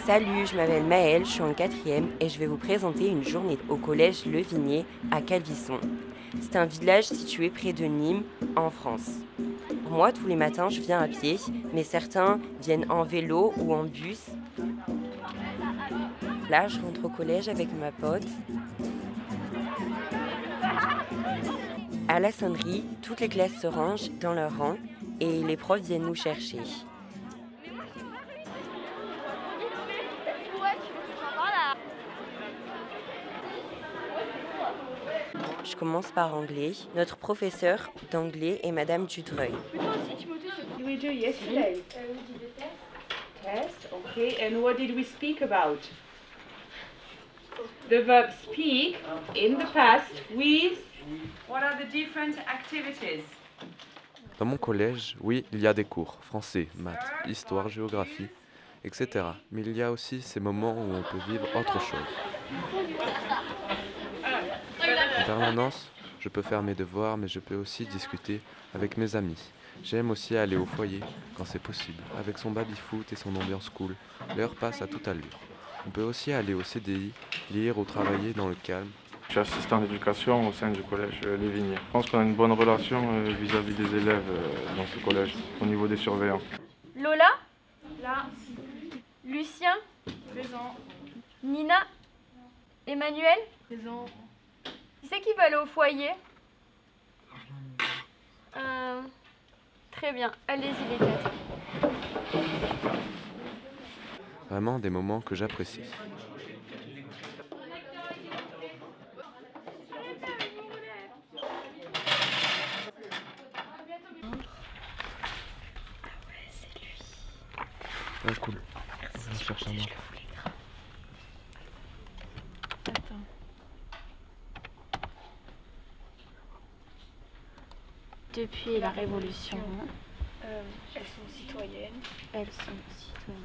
Salut, je m'appelle Maëlle, je suis en 4e et je vais vous présenter une journée au collège Le Vignier à Calvisson. C'est un village situé près de Nîmes, en France. Moi, tous les matins, je viens à pied, mais certains viennent en vélo ou en bus. Là, je rentre au collège avec ma pote. À la sonnerie, toutes les classes se rangent dans leur rang et les profs viennent nous chercher. Je commence par anglais. Notre professeur d'anglais est Madame Dudreuil. Did we do yesterday? We did the test. Test, okay. And what did we speak about? The verb speak in the past with what are the different activities? Dans mon collège, oui, il y a des cours, français, maths, histoire, géographie, etc. Mais il y a aussi ces moments où on peut vivre autre chose. En permanence, je peux faire mes devoirs, mais je peux aussi discuter avec mes amis. J'aime aussi aller au foyer, quand c'est possible, avec son baby-foot et son ambiance cool. L'heure passe à toute allure. On peut aussi aller au CDI, lire ou travailler dans le calme. Je suis assistant d'éducation au sein du collège Les Vigniers. Je pense qu'on a une bonne relation vis-à-vis des élèves dans ce collège, au niveau des surveillants. Lola, Là, Lucien, présent, Nina, Emmanuel. présent. Qui c'est qui va aller au foyer? Très bien, allez-y les gars. Vraiment des moments que j'apprécie. Ah, cool. On va chercher un autre. Depuis la Révolution, Elles sont citoyennes. elles sont citoyennes.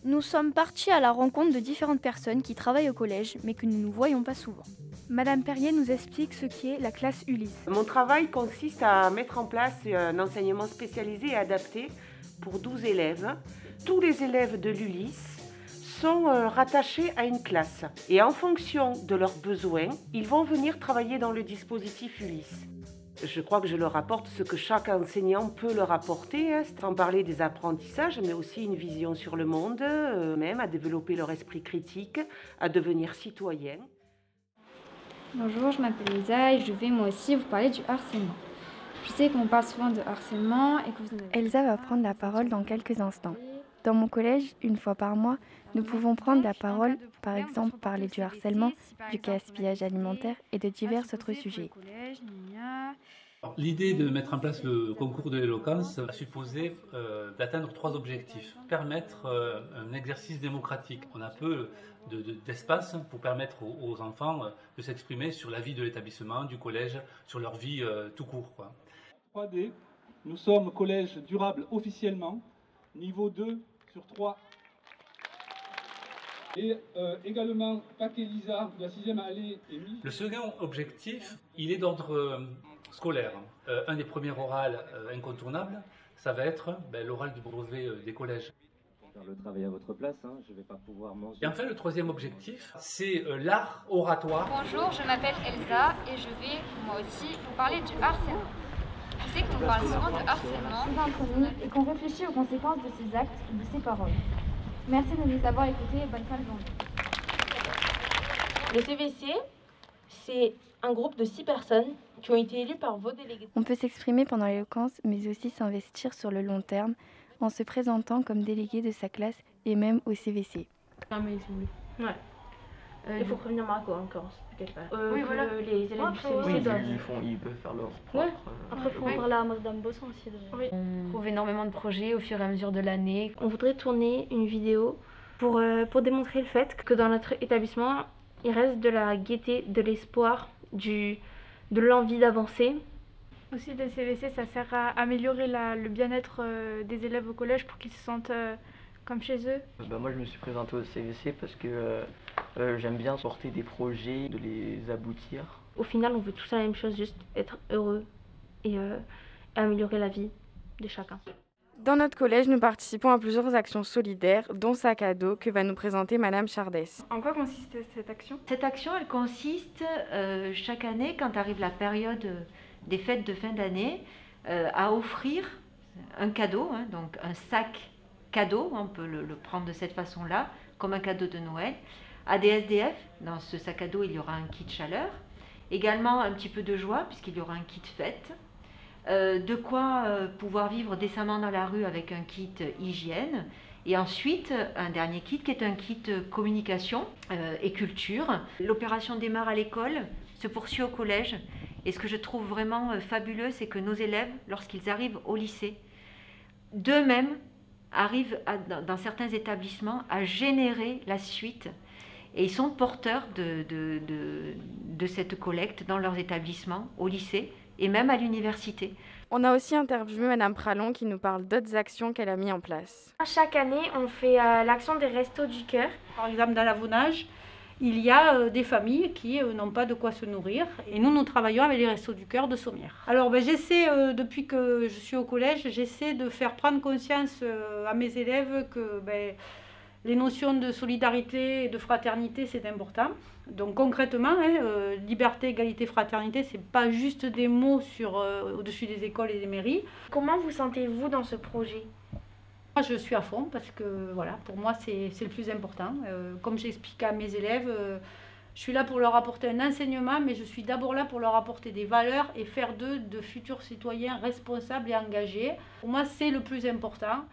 Nous sommes partis à la rencontre de différentes personnes qui travaillent au collège, mais que nous ne voyons pas souvent. Madame Perrier nous explique ce qu'est la classe Ulysse. Mon travail consiste à mettre en place un enseignement spécialisé et adapté pour 12 élèves. Tous les élèves de l'Ulysse sont rattachés à une classe. Et en fonction de leurs besoins, ils vont venir travailler dans le dispositif Ulysse. Je crois que je leur apporte ce que chaque enseignant peut leur apporter, sans parler des apprentissages, mais aussi une vision sur le monde, même à développer leur esprit critique, à devenir citoyen. Bonjour, je m'appelle Elsa et je vais moi aussi vous parler du harcèlement. Je sais qu'on parle souvent de harcèlement et que vous en avez... Elsa va prendre la parole dans quelques instants. Dans mon collège, une fois par mois, nous pouvons prendre la parole, par exemple parler du harcèlement, du gaspillage alimentaire et de divers autres sujets. L'idée de mettre en place le concours de l'éloquence a supposé d'atteindre 3 objectifs. Permettre un exercice démocratique. On a peu d'espace pour permettre aux enfants de s'exprimer sur la vie de l'établissement, du collège, sur leur vie tout court, quoi. 3D, nous sommes collège durable officiellement, niveau 2 sur 3. Et également, paquet Lisa de la 6e allée est mis. Le second objectif, il est d'ordre scolaire. Un des premiers orales incontournables, ça va être l'oral du brevet des collèges. Faire le travail à votre place, hein, je ne vais pas pouvoir manger. Et enfin, le troisième objectif, c'est l'art oratoire. Bonjour, je m'appelle Elsa et je vais moi aussi vous parler du harcèlement. Je sais qu'on parle souvent de harcèlement et qu'on réfléchit aux conséquences de ses actes et de ses paroles. Merci de nous avoir écoutés et bonne fin de journée. Le CVC, c'est un groupe de 6 personnes qui ont été élues par vos délégués. On peut s'exprimer pendant l'éloquence, mais aussi s'investir sur le long terme en se présentant comme délégué de sa classe et même au CVC. Non mais ils sont ouais. Il faut prévenir Marco encore, peut-être pas. Oui, voilà. Les élèves du CVC Oui, doivent... ils peuvent faire leur propre... Ouais. Après, il faut en parler à Madame Bosson aussi. Oui. On trouve énormément de projets au fur et à mesure de l'année. On voudrait tourner une vidéo pour démontrer le fait que dans notre établissement, il reste de la gaieté, de l'espoir, de l'envie d'avancer. Aussi, le CVC, ça sert à améliorer le bien-être des élèves au collège pour qu'ils se sentent comme chez eux. Moi, je me suis présenté au CVC parce que j'aime bien porter des projets, de les aboutir. Au final, on veut tous la même chose, juste être heureux et améliorer la vie de chacun. Dans notre collège, nous participons à plusieurs actions solidaires, dont Sac à dos, que va nous présenter Madame Chardès. En quoi consiste cette action? Cette action, elle consiste chaque année, quand arrive la période des fêtes de fin d'année, à offrir un cadeau, donc un sac cadeau, on peut le prendre de cette façon-là, comme un cadeau de Noël, à des SDF. Dans ce sac à dos, il y aura un kit chaleur, également un petit peu de joie, puisqu'il y aura un kit fête, de quoi pouvoir vivre décemment dans la rue avec un kit hygiène, et ensuite un dernier kit qui est un kit communication et culture. L'opération démarre à l'école, se poursuit au collège, et ce que je trouve vraiment fabuleux, c'est que nos élèves, lorsqu'ils arrivent au lycée, d'eux-mêmes arrivent dans certains établissements à générer la suite, et ils sont porteurs de cette collecte dans leurs établissements, au lycée et même à l'université. On a aussi interviewé Madame Pralon qui nous parle d'autres actions qu'elle a mises en place. Chaque année, on fait l'action des Restos du Cœur. Par exemple, dans l'Avonage, il y a des familles qui n'ont pas de quoi se nourrir. Et nous travaillons avec les Restos du Cœur de Sommières. Alors, j'essaie, depuis que je suis au collège, j'essaie de faire prendre conscience à mes élèves que les notions de solidarité et de fraternité, c'est important. Donc concrètement, liberté, égalité, fraternité, c'est pas juste des mots au-dessus des écoles et des mairies. Comment vous sentez-vous dans ce projet? Moi, je suis à fond parce que voilà, pour moi, c'est le plus important. Comme j'explique à mes élèves, je suis là pour leur apporter un enseignement, mais je suis d'abord là pour leur apporter des valeurs et faire d'eux de futurs citoyens responsables et engagés. Pour moi, c'est le plus important.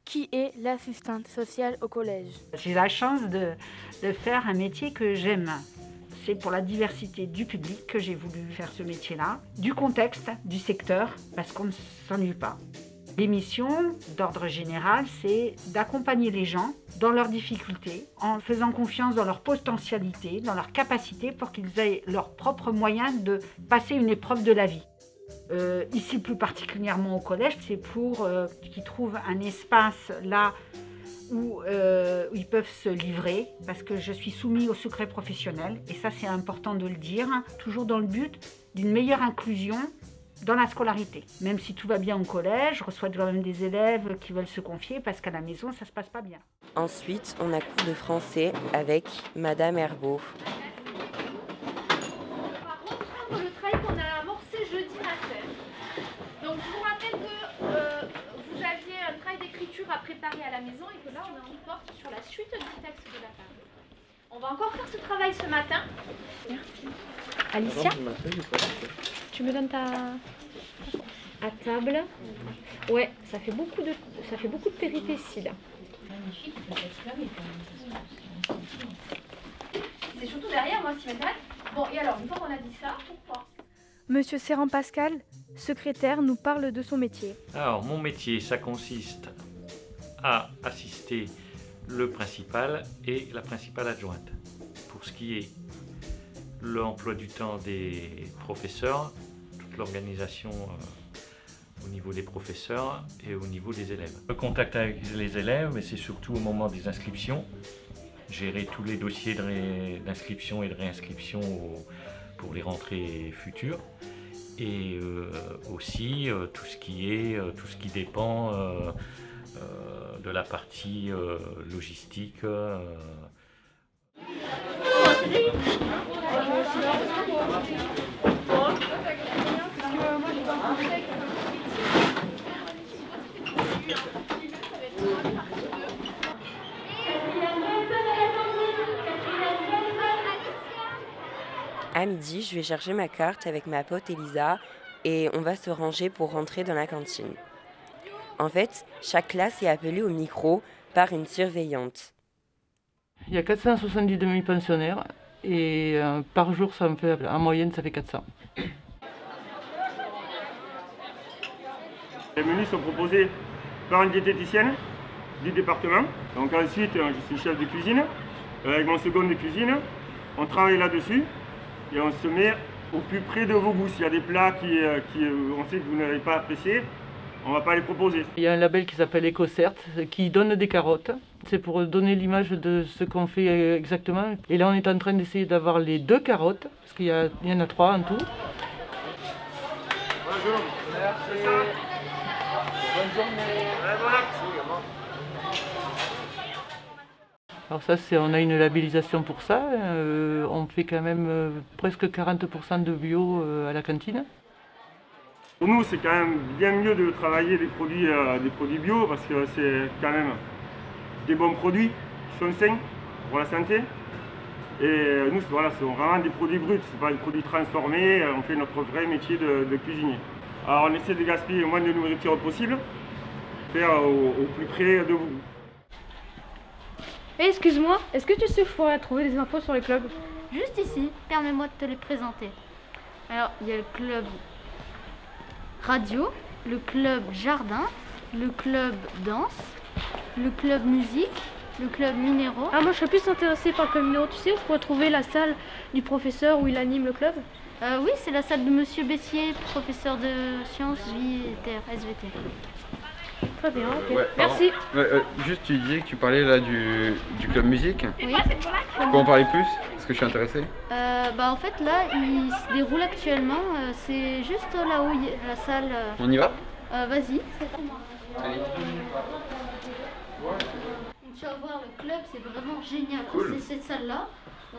Qui est l'assistante sociale au collège? J'ai la chance de faire un métier que j'aime. C'est pour la diversité du public que j'ai voulu faire ce métier-là, du contexte, du secteur, parce qu'on ne s'ennuie pas. L'émission, d'ordre général, c'est d'accompagner les gens dans leurs difficultés, en faisant confiance dans leur potentialité, dans leur capacité, pour qu'ils aient leurs propres moyens de passer une épreuve de la vie. Ici, plus particulièrement au collège, c'est pour qu'ils trouvent un espace là où ils peuvent se livrer, parce que je suis soumise au secret professionnel, et ça c'est important de le dire, toujours dans le but d'une meilleure inclusion dans la scolarité. Même si tout va bien au collège, je reçois quand même des élèves qui veulent se confier parce qu'à la maison ça se passe pas bien. Ensuite, on a cours de français avec Madame Herbeau. Le travail qu'on a amorcé jeudi matin. Donc je vous rappelle que vous aviez un travail d'écriture à préparer à la maison et que là on porte sur la suite du texte de la table. On va encore faire ce travail ce matin. Merci. Alicia, tu me donnes ta... À table. Ouais, ça fait beaucoup de péripéties là. C'est surtout derrière moi ce qui m'intéresse. Bon, et alors, une fois qu'on a dit ça, pourquoi? Monsieur Serran Pascal, secrétaire, nous parle de son métier. Alors, mon métier, ça consiste à assister le principal et la principale adjointe. Pour ce qui est l'emploi du temps des professeurs, toute l'organisation au niveau des professeurs et au niveau des élèves. Le contact avec les élèves, mais c'est surtout au moment des inscriptions. Gérer tous les dossiers d'inscription et de réinscription pour les rentrées futures. Et aussi tout ce qui dépend de la partie logistique. À midi, je vais chercher ma carte avec ma pote Elisa et on va se ranger pour rentrer dans la cantine. En fait, chaque classe est appelée au micro par une surveillante. Il y a 470 demi-pensionnaires et par jour, ça me fait, en moyenne, ça fait 400. Les menus sont proposés par une diététicienne du département. Donc ensuite, je suis chef de cuisine. Avec mon second de cuisine, on travaille là-dessus et on se met au plus près de vos goûts. S'il y a des plats on sait que vous n'avez pas apprécié, on ne va pas les proposer. Il y a un label qui s'appelle EcoCert qui donne des carottes. C'est pour donner l'image de ce qu'on fait exactement. Et là, on est en train d'essayer d'avoir les 2 carottes, parce qu'il y en a 3 en tout. Bonjour. Merci. Bonne journée. Alors ça, on a une labellisation pour ça. On fait quand même presque 40% de bio à la cantine. Pour nous, c'est quand même bien mieux de travailler des produits bio parce que c'est quand même des bons produits qui sont sains pour la santé. Et nous, voilà, ce sont vraiment des produits bruts, ce pas des produits transformés. On fait notre vrai métier de cuisinier. Alors on essaie de gaspiller le moins de nourriture possible, faire au plus près de vous. Hey, excuse-moi, est-ce que tu sais où je pourrais trouver des infos sur les clubs? Juste ici, permets-moi de te les présenter. Alors, il y a le club radio, le club jardin, le club danse, le club musique, le club minéraux. Ah, moi je serais plus intéressée par le club minéraux. Tu sais où je pourrais trouver la salle du professeur où il anime le club? Oui, c'est la salle de Monsieur Bessier, professeur de sciences, vie et terre, SVT. Très bien, ok. Ouais, merci. Juste, tu disais que tu parlais là du club musique. Oui. Tu peux en parler plus? Parce que je suis intéressé. En fait, là, il se déroule actuellement. C'est juste là où il y a la salle. On y va? Vas-y, c'est pour moi. Allez. Tu vas voir, le club, c'est vraiment génial. Cool. C'est cette salle-là.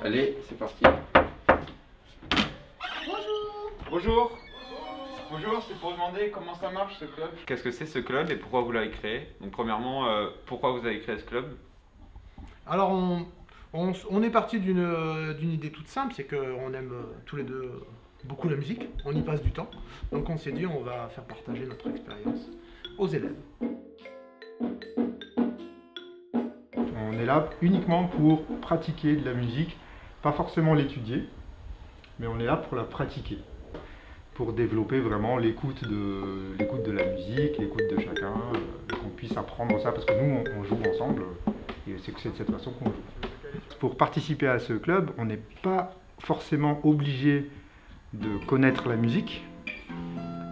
Allez, c'est parti. Bonjour. Bonjour. Bonjour, c'est pour demander comment ça marche ce club. Qu'est-ce que c'est ce club et pourquoi vous l'avez créé? Donc premièrement, pourquoi vous avez créé ce club? Alors on est parti d'une idée toute simple, c'est qu'on aime tous les deux beaucoup la musique, on y passe du temps. Donc on s'est dit on va faire partager notre expérience aux élèves. On est là uniquement pour pratiquer de la musique, pas forcément l'étudier, mais on est là pour la pratiquer, pour développer vraiment l'écoute de la musique, l'écoute de chacun, qu'on puisse apprendre ça, parce que nous on joue ensemble, et c'est de cette façon qu'on joue. Pour participer à ce club, on n'est pas forcément obligé de connaître la musique,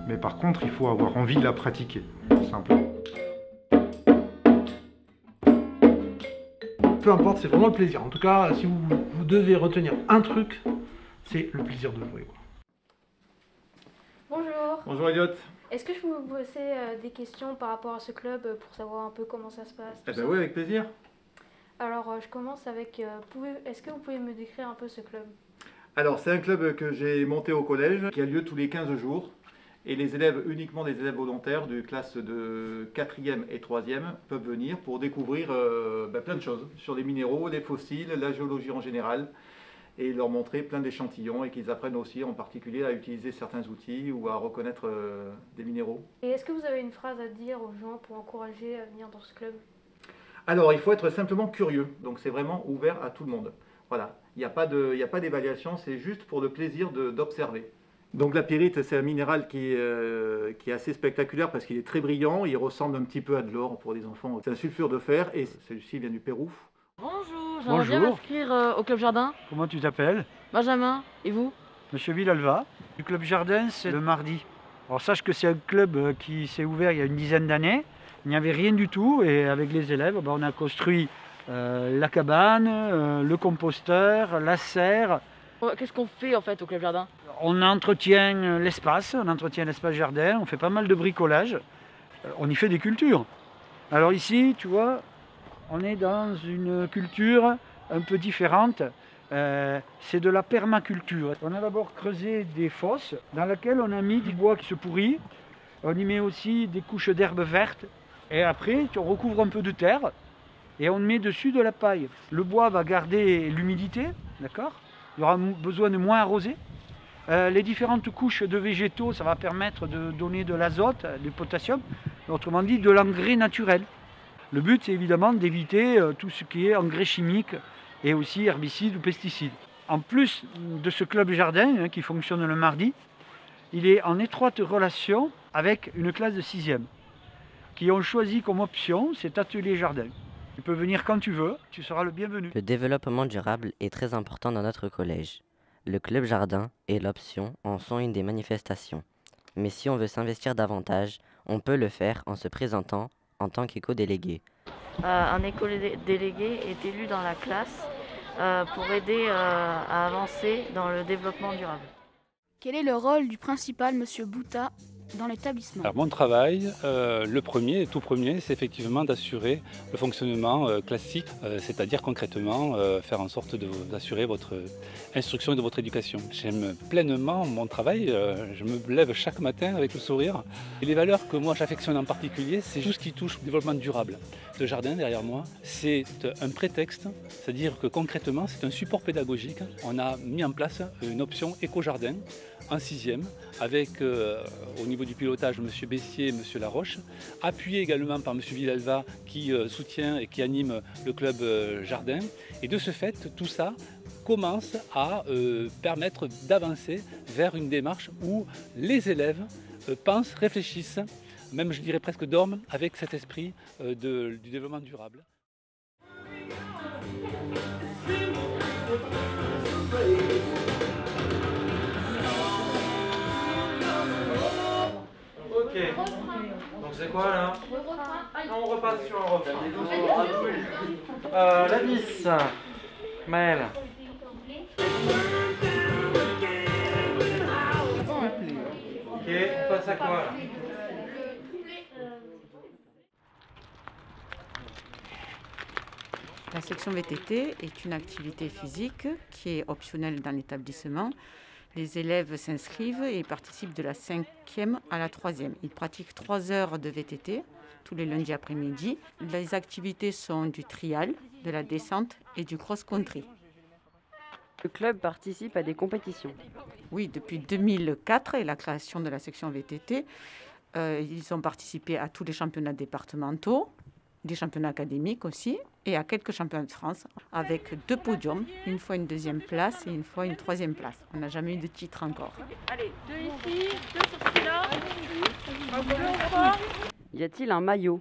mais par contre il faut avoir envie de la pratiquer, tout simplement. Peu importe, c'est vraiment le plaisir. En tout cas, si vous devez retenir un truc, c'est le plaisir de jouer. Bonjour. Bonjour Elliot. Est-ce que je peux vous poser des questions par rapport à ce club pour savoir un peu comment ça se passe? Eh ben oui, avec plaisir. Alors, je commence avec... est-ce que vous pouvez me décrire un peu ce club? Alors, c'est un club que j'ai monté au collège, qui a lieu tous les 15 jours. Et les élèves, uniquement des élèves volontaires de classe de 4e et 3e, peuvent venir pour découvrir plein de choses sur les minéraux, les fossiles, la géologie en général, et leur montrer plein d'échantillons et qu'ils apprennent aussi en particulier à utiliser certains outils ou à reconnaître des minéraux. Et est-ce que vous avez une phrase à dire aux gens pour encourager à venir dans ce club? Alors, il faut être simplement curieux, donc c'est vraiment ouvert à tout le monde. Voilà, il n'y a pas d'évaluation, c'est juste pour le plaisir d'observer. Donc la pyrite, c'est un minéral qui est assez spectaculaire parce qu'il est très brillant, il ressemble un petit peu à de l'or pour les enfants. C'est un sulfure de fer et celui-ci vient du Pérou. Bonjour, j'aimerais bien m'inscrire au Club Jardin. Comment tu t'appelles? Benjamin, et vous? Monsieur Villalva. Du Club Jardin, c'est le mardi. Alors sache que c'est un club qui s'est ouvert il y a une dizaine d'années. Il n'y avait rien du tout et avec les élèves, on a construit la cabane, le composteur, la serre. Qu'est-ce qu'on fait en fait au Club Jardin? On entretient l'espace jardin, on fait pas mal de bricolage, on y fait des cultures. Alors ici, tu vois, on est dans une culture un peu différente, c'est de la permaculture. On a d'abord creusé des fosses dans lesquelles on a mis du bois qui se pourrit, on y met aussi des couches d'herbes vertes, et après on recouvre un peu de terre et on met dessus de la paille. Le bois va garder l'humidité, d'accord? Il y aura besoin de moins arroser. Les différentes couches de végétaux, ça va permettre de donner de l'azote, du potassium, autrement dit de l'engrais naturel. Le but, c'est évidemment d'éviter tout ce qui est engrais chimique et aussi herbicides ou pesticides. En plus de ce club jardin qui fonctionne le mardi, il est en étroite relation avec une classe de 6e qui ont choisi comme option cet atelier jardin. Tu peux venir quand tu veux, tu seras le bienvenu. Le développement durable est très important dans notre collège. Le club jardin et l'option en sont une des manifestations. Mais si on veut s'investir davantage, on peut le faire en se présentant en tant qu'éco-délégué. Un éco-délégué est élu dans la classe pour aider à avancer dans le développement durable. Quel est le rôle du principal, Monsieur Bouta, dans l'établissement? Alors mon travail, le premier, tout premier, c'est effectivement d'assurer le fonctionnement classique, c'est-à-dire concrètement faire en sorte d'assurer votre instruction et de votre éducation. J'aime pleinement mon travail, je me lève chaque matin avec le sourire. Et les valeurs que moi j'affectionne en particulier, c'est tout ce qui touche au développement durable. Le jardin derrière moi, c'est un prétexte, c'est-à-dire que concrètement c'est un support pédagogique. On a mis en place une option éco-jardin en 6e, avec au niveau du pilotage M. Bessier et M. Laroche, appuyé également par M. Villalva qui soutient et qui anime le club jardin. Et de ce fait, tout ça commence à permettre d'avancer vers une démarche où les élèves pensent, réfléchissent, même je dirais presque dorment avec cet esprit du développement durable. Ok, donc c'est quoi là? On repasse sur un refrain. La vis, Maëlle. Ok, on passe à quoi là? La section VTT est une activité physique qui est optionnelle dans l'établissement. Les élèves s'inscrivent et participent de la 5e à la 3e. Ils pratiquent 3 heures de VTT tous les lundis après-midi. Les activités sont du trial, de la descente et du cross-country. Le club participe à des compétitions. Oui, depuis 2004 et la création de la section VTT, ils ont participé à tous les championnats départementaux, des championnats académiques aussi, et à quelques championnats de France, avec 2 podiums, une fois une 2e place et une fois une 3e place. On n'a jamais eu de titre encore. Allez, 2 ici, 2 sur celui-là. Y a-t-il un maillot?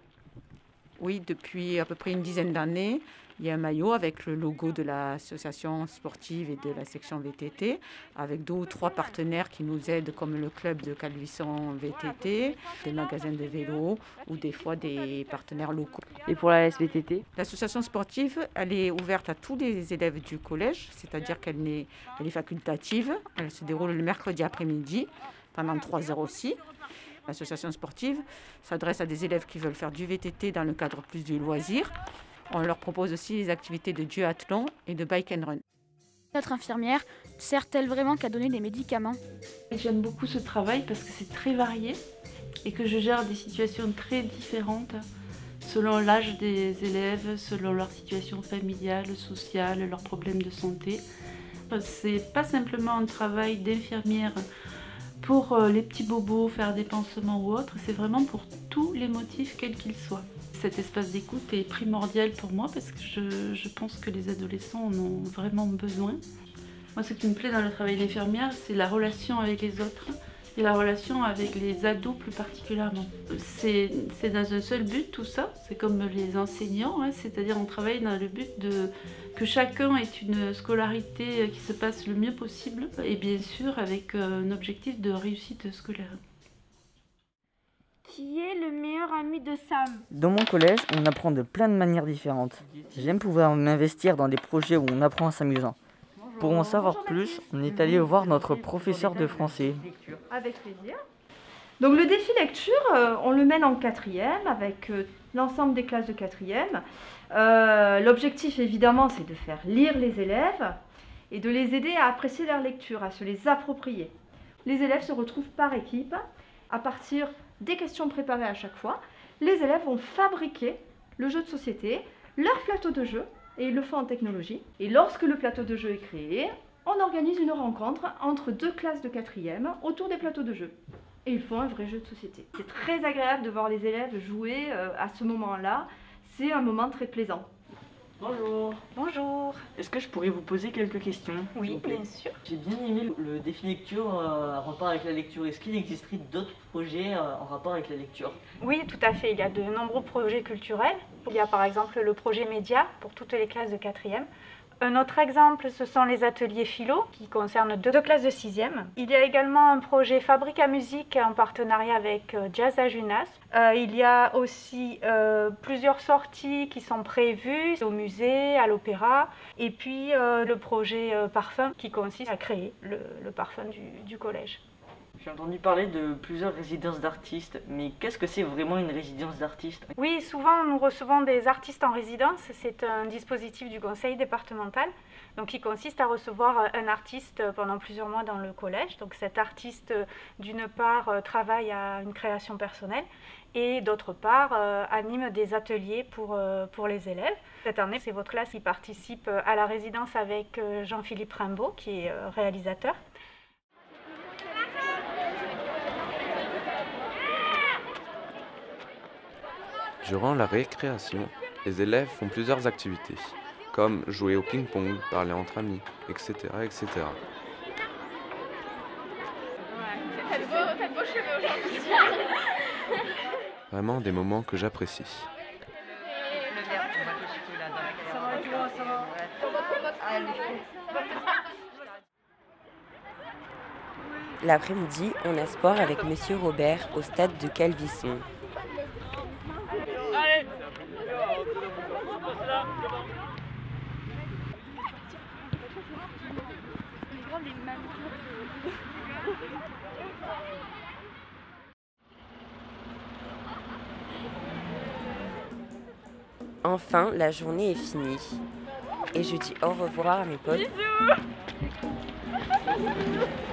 Oui, depuis à peu près une dizaine d'années, il y a un maillot avec le logo de l'association sportive et de la section VTT, avec 2 ou 3 partenaires qui nous aident, comme le club de Calvisson VTT, des magasins de vélo ou des fois des partenaires locaux. Et pour la SVTT? L'association sportive, elle est ouverte à tous les élèves du collège, c'est-à-dire qu'elle est facultative. Elle se déroule le mercredi après-midi, pendant 3 heures aussi. L'association sportive s'adresse à des élèves qui veulent faire du VTT dans le cadre plus du loisir. On leur propose aussi des activités de duathlon et de bike and run. Notre infirmière sert-elle vraiment qu'à donner des médicaments? J'aime beaucoup ce travail parce que c'est très varié et que je gère des situations très différentes selon l'âge des élèves, selon leur situation familiale, sociale, leurs problèmes de santé. C'est pas simplement un travail d'infirmière pour les petits bobos, faire des pansements ou autre, c'est vraiment pour tous les motifs quels qu'ils soient. Cet espace d'écoute est primordial pour moi parce que je pense que les adolescents en ont vraiment besoin. Moi, ce qui me plaît dans le travail d'infirmière, c'est la relation avec les autres et la relation avec les ados plus particulièrement. C'est dans un seul but tout ça, c'est comme les enseignants, hein, c'est-à-dire on travaille dans le but que chacun ait une scolarité qui se passe le mieux possible et bien sûr avec un objectif de réussite scolaire. Qui est le meilleur ami de Sam? Dans mon collège, on apprend de plein de manières différentes. J'aime pouvoir m'investir dans des projets où on apprend en s'amusant. Pour en savoir plus, on est allé voir notre professeur de français. Avec plaisir. Donc le défi lecture, on le mène en 4e avec l'ensemble des classes de 4e. L'objectif évidemment c'est de faire lire les élèves et de les aider à apprécier leur lecture, à se les approprier. Les élèves se retrouvent par équipe à partir des questions préparées à chaque fois. Les élèves vont fabriquer le jeu de société, leur plateau de jeu, et ils le font en technologie. Et lorsque le plateau de jeu est créé, on organise une rencontre entre 2 classes de 4e autour des plateaux de jeu. Et ils font un vrai jeu de société. C'est très agréable de voir les élèves jouer à ce moment-là. C'est un moment très plaisant. Bonjour. Bonjour. Est-ce que je pourrais vous poser quelques questions? Oui, bien sûr. J'ai bien aimé le défi lecture en rapport avec la lecture. Est-ce qu'il existerait d'autres projets en rapport avec la lecture? Oui, tout à fait. Il y a de nombreux projets culturels. Il y a par exemple le projet Média pour toutes les classes de 4e. Un autre exemple, ce sont les ateliers philo qui concernent 2 classes de 6e. Il y a également un projet Fabrique à musique en partenariat avec Jazz à Junas. Il y a aussi plusieurs sorties qui sont prévues au musée, à l'opéra. Et puis le projet Parfum qui consiste à créer le parfum du collège. J'ai entendu parler de plusieurs résidences d'artistes, mais qu'est-ce que c'est vraiment une résidence d'artistes? Oui, souvent nous recevons des artistes en résidence. C'est un dispositif du conseil départemental, donc qui consiste à recevoir un artiste pendant plusieurs mois dans le collège. Donc cet artiste, d'une part, travaille à une création personnelle et d'autre part, anime des ateliers pour les élèves. Cette année, c'est votre classe qui participe à la résidence avec Jean-Philippe Rimbaud, qui est réalisateur. Durant la récréation, les élèves font plusieurs activités, comme jouer au ping-pong, parler entre amis, etc. etc. T'as de beaux cheveux aujourd'hui. Vraiment des moments que j'apprécie. L'après-midi, on a sport avec Monsieur Robert au stade de Calvisson. Enfin, la journée est finie et je dis au revoir à mes potes. Bisous.